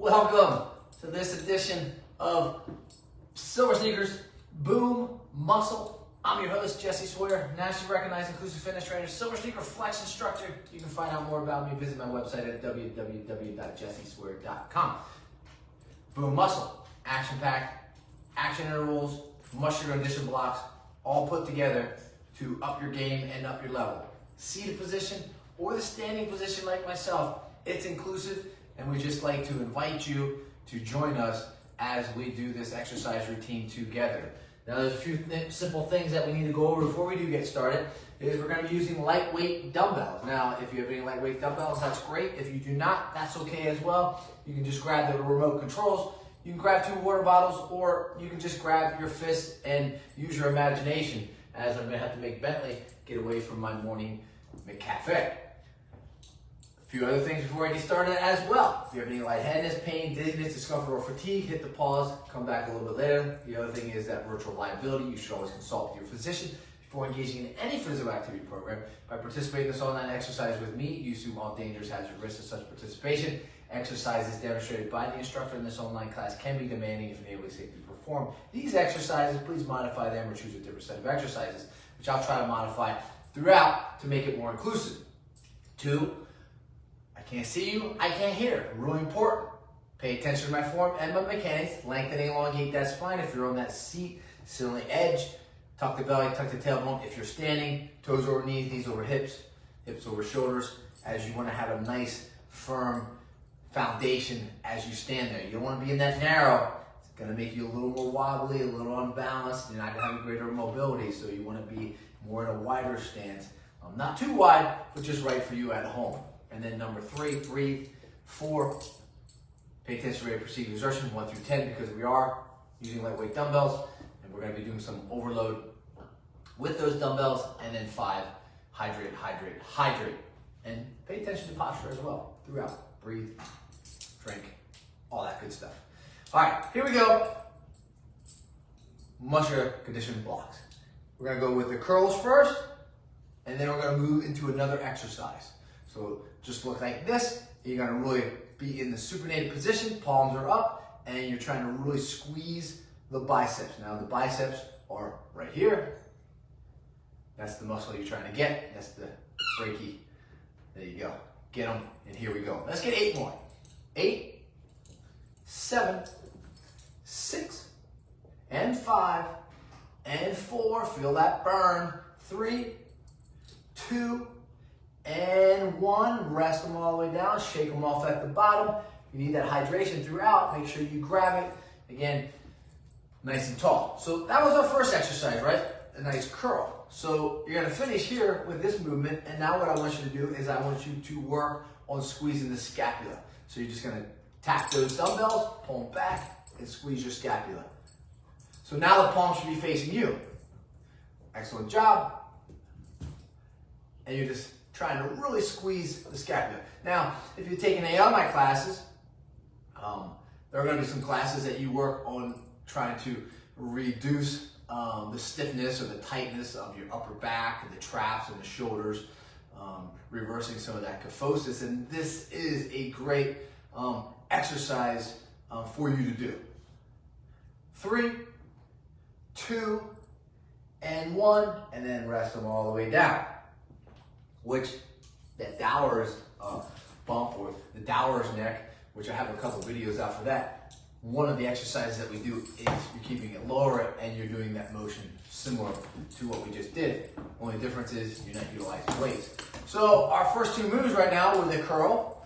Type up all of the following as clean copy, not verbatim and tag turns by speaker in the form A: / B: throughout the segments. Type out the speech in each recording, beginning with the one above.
A: Welcome to this edition of Silver Sneakers Boom Muscle. I'm your host, Jesse Sawyer, nationally recognized inclusive fitness trainer, Silver Sneaker Flex instructor. You can find out more about me, visit my website at www.jessesawyer.com. Boom Muscle, action-packed, action intervals, muscular condition blocks, all put together to up your game and up your level. Seated position or the standing position like myself, it's inclusive, and we just like to invite you to join us as we do this exercise routine together. Now there's a few simple things that we need to go over before we do get started. Is we're going to be using lightweight dumbbells. Now if you have any lightweight dumbbells, that's great. If you do not, that's okay as well. You can just grab the remote controls. You can grab 2 water bottles, or you can just grab your fist and use your imagination, as I'm going to have to make Bentley get away from my morning McCafe. A few other things before I get started as well. If you have any lightheadedness, pain, dizziness, discomfort, or fatigue, hit the pause, come back a little bit later. The other thing is that virtual liability. You should always consult with your physician before engaging in any physical activity program. By participating in this online exercise with me, you assume all dangers, hazards, risks of such participation. Exercises demonstrated by the instructor in this online class can be demanding if unable to safely perform these exercises. Please modify them or choose a different set of exercises, which I'll try to modify throughout to make it more inclusive. 2, I can't see you, I can't hear. Really important. Pay attention to my form and my mechanics. Lengthen and elongate that spine. If you're on that seat, sit on the edge. Tuck the belly, tuck the tailbone. If you're standing, toes over knees, knees over hips, hips over shoulders, as you want to have a nice, firm foundation as you stand there. You don't want to be in that narrow. It's going to make you a little more wobbly, a little unbalanced. You're not going to have greater mobility, so you want to be more in a wider stance. Not too wide, but just right for you at home. And then number 3, breathe. 4, pay attention to rate of perceived exertion, 1 through 10, because we are using lightweight dumbbells, and we're going to be doing some overload with those dumbbells. And then 5, hydrate, hydrate, hydrate. And pay attention to posture as well throughout. Breathe, drink, all that good stuff. All right, here we go. Muscular condition blocks. We're going to go with the curls first, and then we're going to move into another exercise. So just look like this. You're going to really be in the supinated position. Palms are up, and you're trying to really squeeze the biceps. Now the biceps are right here. That's the muscle you're trying to get. That's the brachii. There you go. Get them, and here we go. Let's get 8 more. 8, 7, 6, and 5, and 4. Feel that burn. 3, 2, and 1. Rest them all the way down. Shake them off at the bottom. You need that hydration throughout. Make sure you grab it. Again, nice and tall. So that was our first exercise, right? A nice curl. So you're going to finish here with this movement, and now what I want you to do is I want you to work on squeezing the scapula. So you're just going to tap those dumbbells, pull them back, and squeeze your scapula. So now the palm should be facing you. Excellent job. And you're just trying to really squeeze the scapula. Now, if you're taking any of my classes, there are going to be some classes that you work on trying to reduce the stiffness or the tightness of your upper back and the traps and the shoulders, reversing some of that kyphosis. And this is a great exercise for you to do. 3, 2, and 1, and then rest them all the way down. Which that Dowers bump, or the Dowers neck, which I have a couple videos out for that. One of the exercises that we do is you're keeping it lower and you're doing that motion similar to what we just did. Only difference is you're not utilizing weights. So our first 2 moves right now were the curl,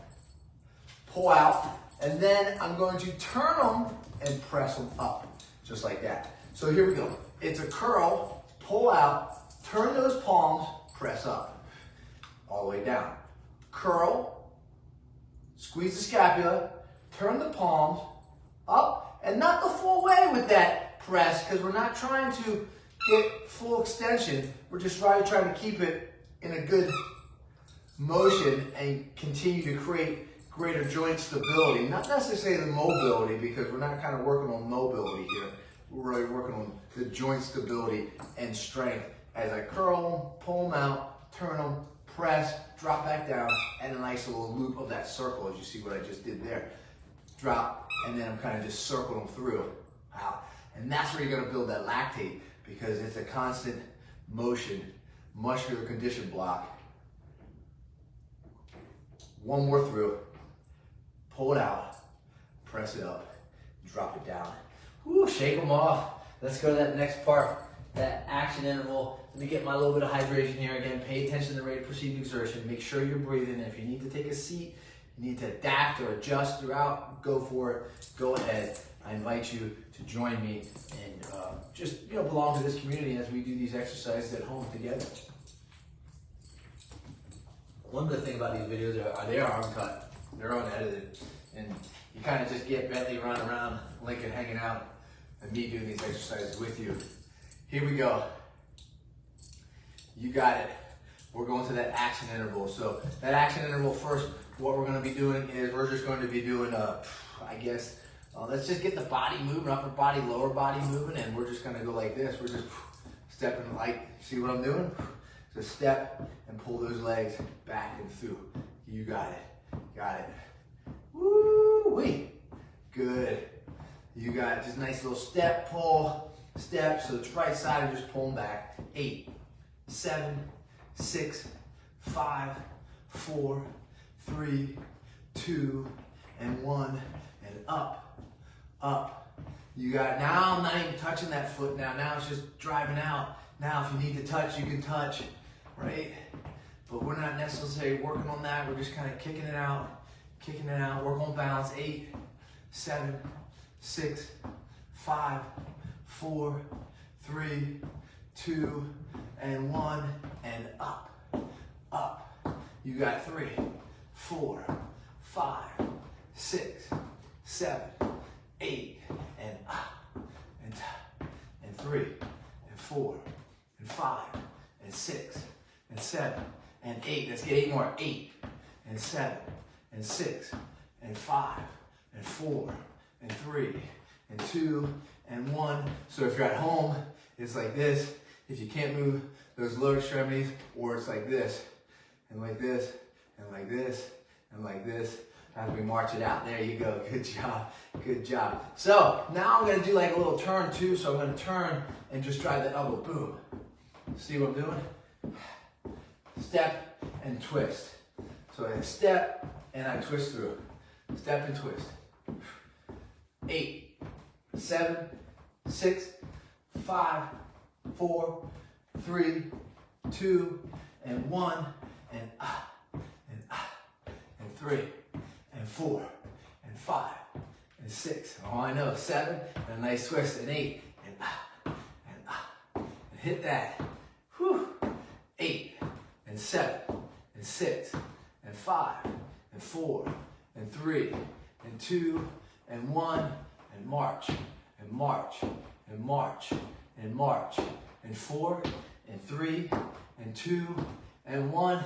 A: pull out, and then I'm going to turn them and press them up, just like that. So here we go. It's a curl, pull out, turn those palms, press up, all the way down. Curl, squeeze the scapula, turn the palms, up, and not the full way with that press, because we're not trying to get full extension. We're just really trying to keep it in a good motion and continue to create greater joint stability. Not necessarily the mobility, because we're not kind of working on mobility here. We're really working on the joint stability and strength as I curl them, pull them out, turn them, press, drop back down, and a nice little loop of that circle, as you see what I just did there. drop, and then I'm kind of just circling them through. Wow. And that's where you're gonna build that lactate, because it's a constant motion, muscular condition block. One more through, pull it out, press it up, drop it down. Woo, shake them off. Let's go to that next part, that action interval. Let me get my little bit of hydration here again. Pay attention to the rate of perceived exertion. Make sure you're breathing. If you need to take a seat, you need to adapt or adjust throughout, go for it. Go ahead. I invite you to join me and just belong to this community as we do these exercises at home together. One good thing about these videos are they are uncut. They're unedited. And you kind of just get Bentley running around, Lincoln hanging out, and me doing these exercises with you. Here we go. You got it. We're going to that action interval. So that action interval first, what we're going to be doing is we're just going to be doing, let's just get the body moving, upper body, lower body moving, and we're just going to go like this. We're just stepping like, see what I'm doing? So step and pull those legs back and through. You got it. Got it. Woo-wee. Good. You got it. Just nice little step, pull, step. So the right side and just pull them back. 8, 7, 6, 5, 4, 3, 2, and 1, and up, up. You got it. Now I'm not even touching that foot now. Now it's just driving out. Now if you need to touch, you can touch, right? But we're not necessarily working on that. We're just kind of kicking it out, work on balance. 8, 7, 6, 5, 4, 3, 2, and 1, and up, up. You got 3, 4, 5, 6, 7, 8, and up, and 3, and 4, and 5, and 6, and 7, and 8. Let's get 8 more. 8, and 7, and 6, and 5, and 4, and 3, and 2, and 1. So if you're at home, it's like this. If you can't move those lower extremities, or it's like this, and like this, and like this, and like this, as we march it out. There you go. Good job. Good job. So now I'm going to do like a little turn too. So I'm going to turn and just drive that elbow. Boom. See what I'm doing? Step and twist. So I step and I twist through. Step and twist. 8, 7, 6, 5, 4, 3, 2, and 1, and up, and 3, and 4, and 5, and 6. Oh, I know. 7, and a nice twist, and 8, and up, and hit that. Whew. 8, and 7, and 6, and 5, and 4, and 3, and 2, and 1, and march, and march, and march, and march, and 4, and 3, and 2, and 1,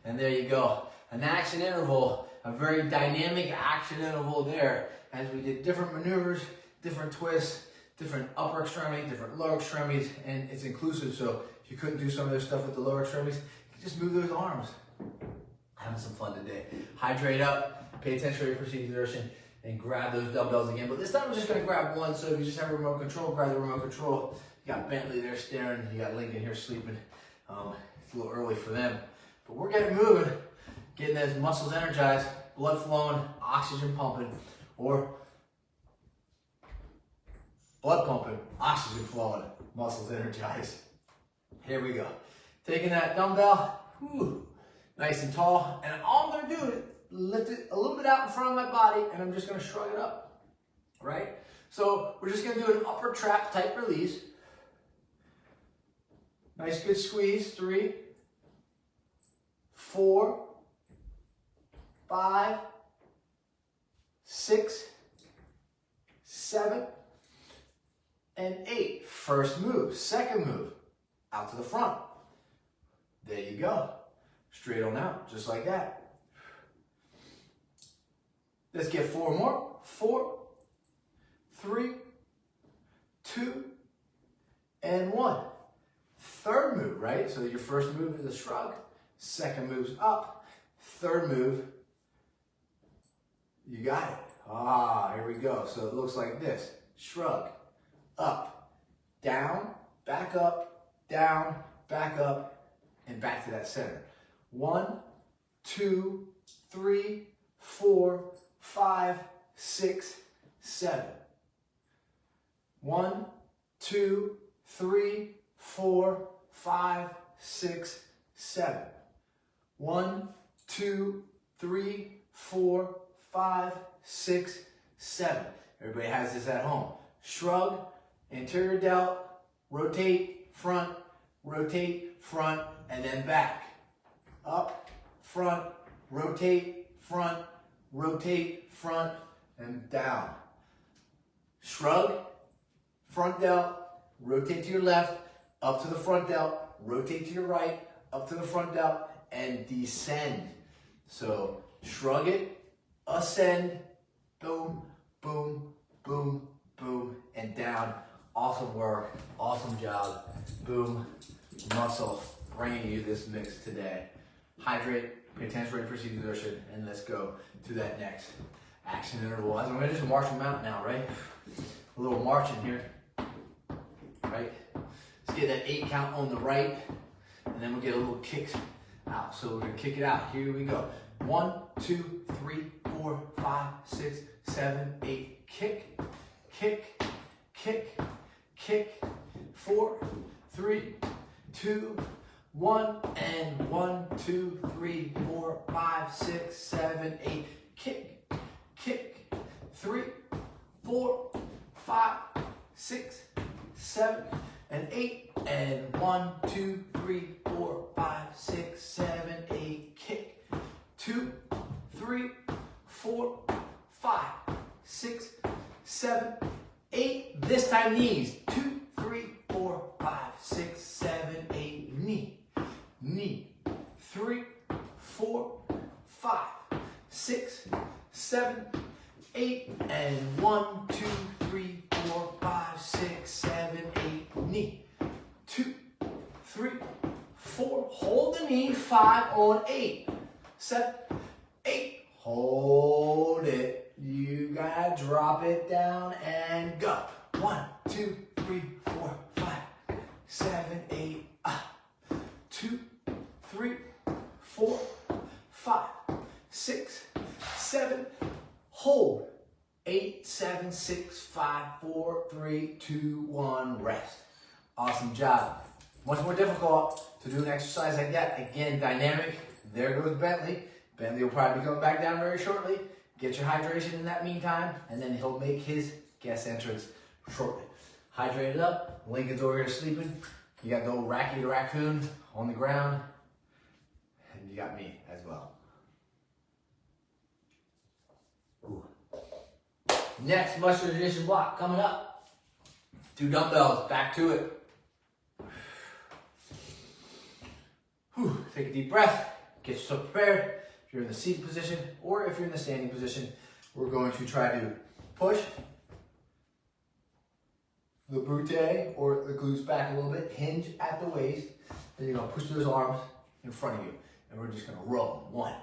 A: and there you go. An action interval, a very dynamic action interval there, as we did different maneuvers, different twists, different upper extremities, different lower extremities, and it's inclusive. So if you couldn't do some of this stuff with the lower extremities, you can just move those arms. Having some fun today. Hydrate up, pay attention to your perceived exertion, and grab those dumbbells again. But this time we're just going to grab one. So if you just have a remote control, grab the remote control. You got Bentley there staring. You got Lincoln here sleeping. It's a little early for them. But we're getting moving, getting those muscles energized, blood flowing, oxygen pumping, or blood pumping, oxygen flowing, muscles energized. Here we go. Taking that dumbbell, whew, nice and tall, and all I'm going to do is lift it a little bit out in front of my body, and I'm just going to shrug it up, right? So we're just going to do an upper trap type release. Nice good squeeze. 3, 4, 5, 6, 7, and 8. First move. Second move. Out to the front. There you go. Straight on out, just like that. Let's get 4 more. 4, 3, 2, and 1. Third move, right? So your first move is a shrug. Second move's up. Third move, you got it. Here we go. So it looks like this. Shrug, up, down, back up, down, back up, and back to that center. 1, 2, 3, 4, 5, 6, 7. 1, 2, 3, 4, 5, 6, 7. 1, 2, 3, 4, 5, 6, 7. Everybody has this at home. Shrug, anterior delt, rotate, front, and then back. Up, front, rotate, front, and down. Shrug, front delt, rotate to your left, up to the front delt, rotate to your right, up to the front delt, and descend. So shrug it, ascend, boom, boom, boom, boom, and down. Awesome work, awesome job. Boom, muscle, bringing you this mix today. Hydrate, pay attention to proceed exertion, and let's go to that next action interval. I'm gonna just march them out now, right? A little marching here, right? Let's get that 8 count on the right, and then we'll get a little kick out. So we're gonna kick it out. Here we go. 1, 2, 3, 4, 5, 6, 7, 8. Kick, kick, kick, kick. 4, 3, 2, 1, and 1, 2, 3, 4, 5, 6, 7, 8. Kick, kick. 3, 4, 5, 6, 7, and 8. And 1, 2, 3, 4, 5, 6, 7, 8. Kick. 2, 3, 4, 5, 6, 7, 8. This time knees. 2, 3, 4, 5, 6, 7, 8. Knee. Knee. 3, 4, 5, 6, 7, 8. And 1, 2, 3, 4, 5, 6, 7, 8. Knee. 2, 3, 4. Hold the knee. 5 on 8. 7, 8. Hold it. You gotta drop it down and go. 1, 2, 3, 4, 5, 7, 8. 2, 3, 4, 5, 6, 7. Hold. 8, 7, 6, 5, 4, 3, 2, 1. Rest. Awesome job. Much more difficult to do an exercise like that. Again, dynamic. There goes Bentley. Bentley will probably be coming back down very shortly. Get your hydration in that meantime, and then he'll make his guest entrance shortly. Hydrate it up. Lincoln's over here sleeping. You got the old Racky the Raccoon on the ground, and you got me as well. Ooh. Next muscular addition block coming up. 2 dumbbells, back to it. Whew. Take a deep breath, get yourself prepared. If you're in the seated position or if you're in the standing position, we're going to try to push the brute or the glutes back a little bit, hinge at the waist, then you're gonna push those arms in front of you. And we're just gonna roll. 1,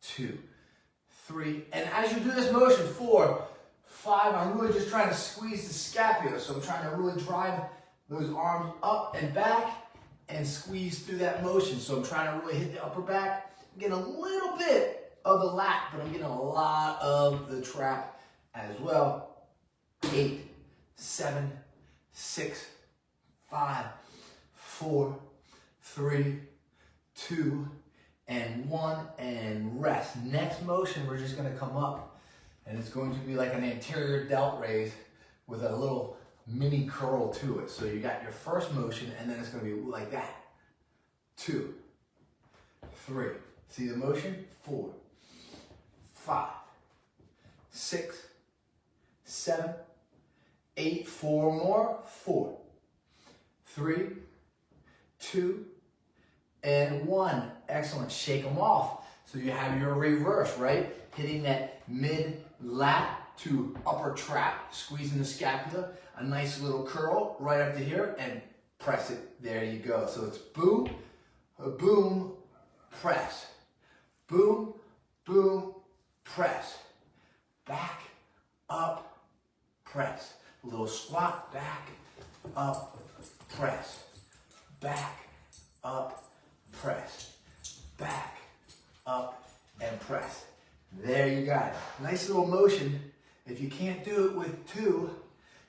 A: 2, 3. And as you do this motion, 4, 5, I'm really just trying to squeeze the scapula. So I'm trying to really drive those arms up and back and squeeze through that motion. So I'm trying to really hit the upper back. I'm getting a little bit of the lat, but I'm getting a lot of the trap as well. 8, 7, 6, 5, 4, 3, 2, and 1, and rest. Next motion, we're just gonna come up, and it's going to be like an anterior delt raise with a little mini curl to it. So you got your first motion, and then it's gonna be like that. 2, 3. See the motion? 4, 5, 6, 7, 8. 4 more. 4, 3, 2, and 1. Excellent. Shake them off. So you have your reverse, right? Hitting that mid lat to upper trap, squeezing the scapula, a nice little curl right up to here, and press it. There you go. So it's boom, boom, press. Boom, boom, press. Back, press. A little squat, back, up, press. Back, up, press. Back, up, and press. There you got it. Nice little motion. If you can't do it with two,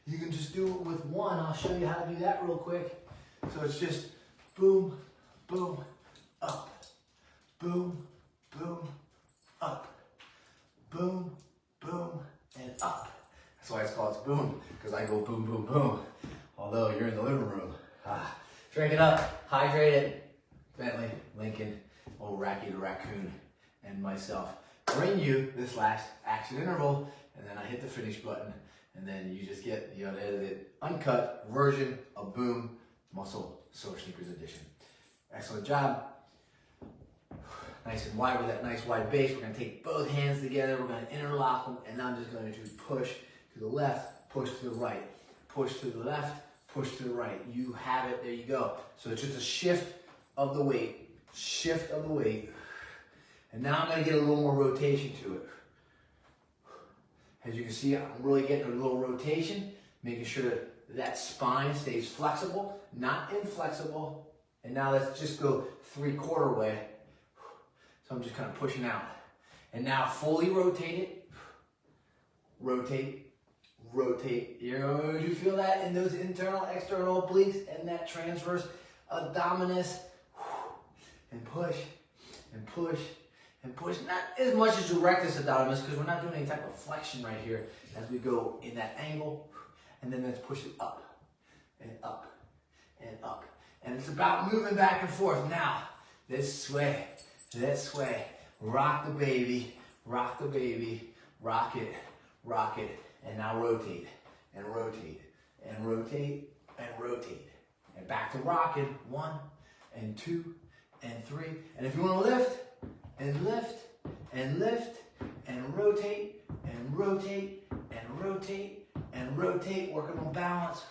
A: you can just do it with one. I'll show you how to do that real quick. So it's just boom, boom, up, boom, boom, up, boom, boom, and up. That's why it's called boom, because I go boom, boom, boom. Although you're in the living room. Drink it up, hydrate it. Bentley, Lincoln, old Racky the Raccoon, and myself bring you this last action interval, and then I hit the finish button, and then you just get the unedited, uncut version of Boom Muscle SilverSneakers edition. Excellent job. Nice and wide with that nice wide base. We're going to take both hands together. We're going to interlock them, and I'm just going to push to the left, push to the right, push to the left, push to the right. You have it. There you go. So it's just a shift of the weight, shift of the weight. And now I'm going to get a little more rotation to it. As you can see, I'm really getting a little rotation, making sure that that spine stays flexible, not inflexible. And now let's just go 3/4 way. So I'm just kind of pushing out. And now fully rotate it. Rotate, rotate. You feel that in those internal, external obliques and that transverse abdominis. And push, and push, and push. Not as much as your rectus abdominis, because we're not doing any type of flexion right here as we go in that angle. And then let's push it up, and up, and up. And it's about moving back and forth. Now, this way, rock the baby, rock it, and now rotate, and rotate, and rotate, and rotate. And back to rocking, 1, and 2, and 3. And if you want to lift, and lift, and lift, and rotate, and rotate, and rotate, and rotate, working on balance.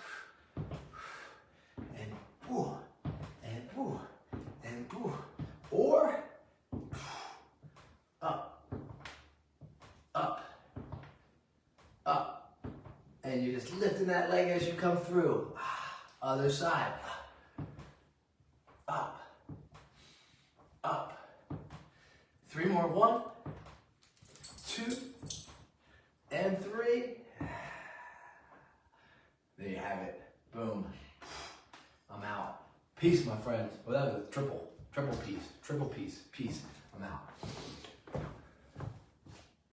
A: And boo, and boo, and boo. Or up, up, up. And you're just lifting that leg as you come through. Other side. Up, up. 3 more. 1, 2, and 3. There you have it. Boom. I'm out. Peace, my friends. Well, that was a triple piece. I'm out.